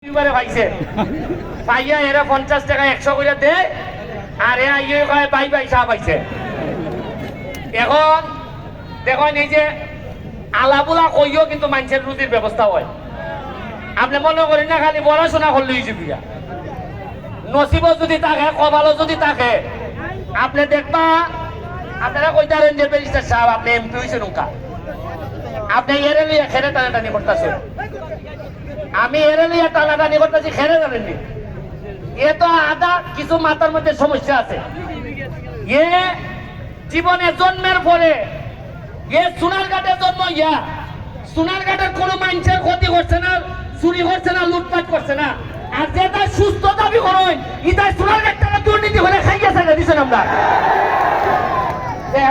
এবারে পাইছে পাইয়া এরা 50 টাকা 100 করে দেয় আর এ আইয়ে কয় বাই বাই চা পাইছে। এখন দেখুন এই যে আলাবুলা কইও কিন্তু মানুষের রুজির ব্যবস্থা হয়। আপনি মনে করেন না খালি পড়াশোনা করলে হয়েছে বিয়া, নসিব যদি থাকে কপালও যদি থাকে আপনি দেখবা আপনারা কইতারেন যে ব্যারিস্টার সাহেব আপনি এমপি হয়েছে নৌকা আপনি এরে নিয়ে খেরে টানাটানি করতেছেন। আমি এরে নিয়ে টানাটানি করতেছি খেরে জানেননি এ তো আদা কিছু মাথার মধ্যে সমস্যা আছে। এ জীবনে জন্মের পরে এ সোনারঘাটে জন্ম ইয়া সোনারঘাটের কোনো মানুষের ক্ষতি করছে না, চুরি করছে না, লুটপাট করছে না। আর যেটা সুস্থ দাবি করেন ইতাই সোনারঘাট টাকা দুর্নীতি করে খাইয়া চাইলে দিচ্ছেন আমরা।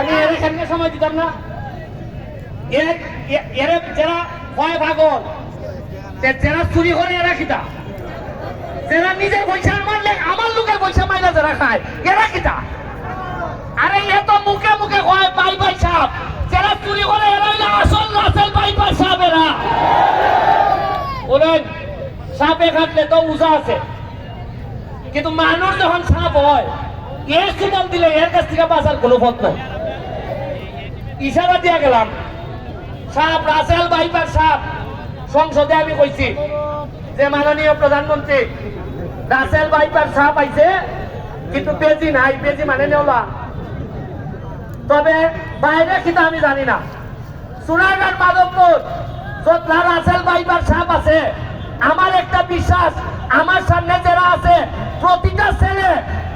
আমি এর এখানে সময় দিতাম না এর যারা ভয় ভাগল যারা চুরি করে এরা কিতা, যারা নিজের পয়সা আমার লোকের পয়সা মাইনা যারা খায় এরা কিতা। আরে এ তো মুখে মুখে কয় বাই বাই সাপ, যারা চুরি করে এরা হইলে আসল রাসেল বাই বাই সাপ। এরা বলেন সাপে কাটলে তো উজা আছে, কিন্তু মানুষ যখন সাপ হয় এর সুবল দিলে এর কাছ থেকে বাঁচার কোনো পথ নাই। ইশারা দিয়া গেলাম সাপ রাসেল বাইপার সাপ। সংসদে আমি কইছি যে মাননীয় প্রধানমন্ত্রী রাসেল বাইপার সাপ আইছে কিন্তু পেজি নাই, পেজি মানে নেওলা। তবে বাইরে কিনা আমি জানি না। সোনারঘাট মাধবপুর যত রাসেল বাইপার সাপ আছে আমার একটা বিশ্বাস আমার সামনে যারা আছে প্রতিটা ছেলে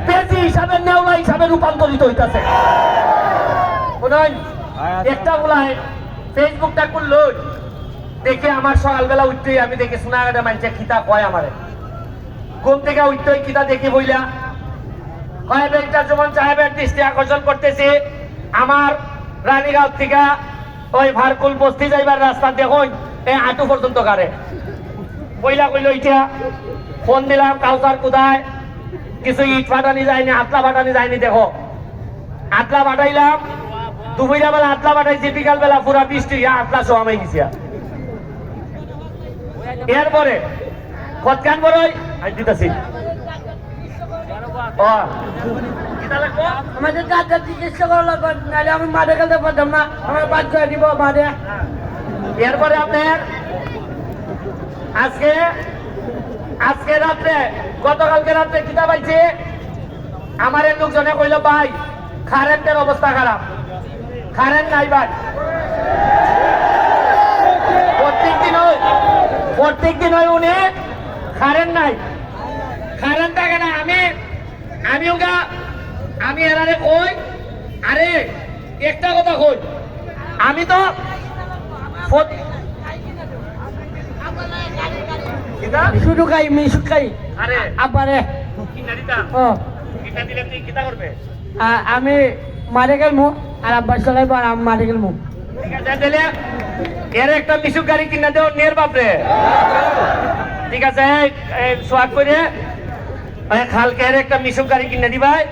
পেজি হিসাবে নেওলা হিসাবে রূপান্তরিত হইতাছে। একটা বলাই ফেসবুকটা করলো দেখে আমার সকালবেলা উঠতেই আমি দেখি সোনারঘাটে মানুষের খিতা কয় আমারে ঘুম থেকে উঠতেই খিতা দেখি বইলা কয় ব্যাংকটার যেমন সাহেবের দৃষ্টি আকর্ষণ করতেছে আমার রানীগাঁও থেকে ওই ভারকুল বস্তি যাইবার রাস্তা দেখুন এই আটু পর্যন্ত কারে কইলা কইল ইটা ফোন দিলাম কাউসার কোথায় কিছু ইট ফাটানি যায়নি, আতলা ফাটানি যায়নি। দেখো আতলা ফাটাইলাম দুপুরা বেলা আতলা ফাটাইছি, বিকাল বেলা পুরা বৃষ্টি আতলা সোয়ামাই গেছি। এরপরে কতখান বড় দিতেছি আমাদের দাদা চিকিৎসা করা লাগবে, নাহলে আমি মাঠে খেলতে পারতাম না, আমার বাদ করে দিব মাঠে। এরপরে আপনার আজকে রাত্রে গতকালকে রাত্রে কিতাব পাইছে আমার লোকজনে কইল ভাই কারেন্টের অবস্থা খারাপ, কারেন্ট নাই ভাই। প্রত্যেক দিন হয় উনি কারেন্ট নাই, কারেন্ট থাকে না। আমি এরারে কই আরে একটা কথা কই আমি তো শুধু খাই মিশুক খাই। আরে আপারে দিলে তুই কিতা করবে? আমি মারে গেলমু আর আব্বার চলাইব আর আমি মারে গেলমু। ঠিক আছে তাহলে এর একটা মিশুক গাড়ি কিনা দেও নের বাপরে। ঠিক আছে সোয়াগ করে খালকে এর একটা মিশুক গাড়ি কিনে দিবাই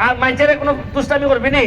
আর মানুষের কোনো দুষ্টামি করবি নি।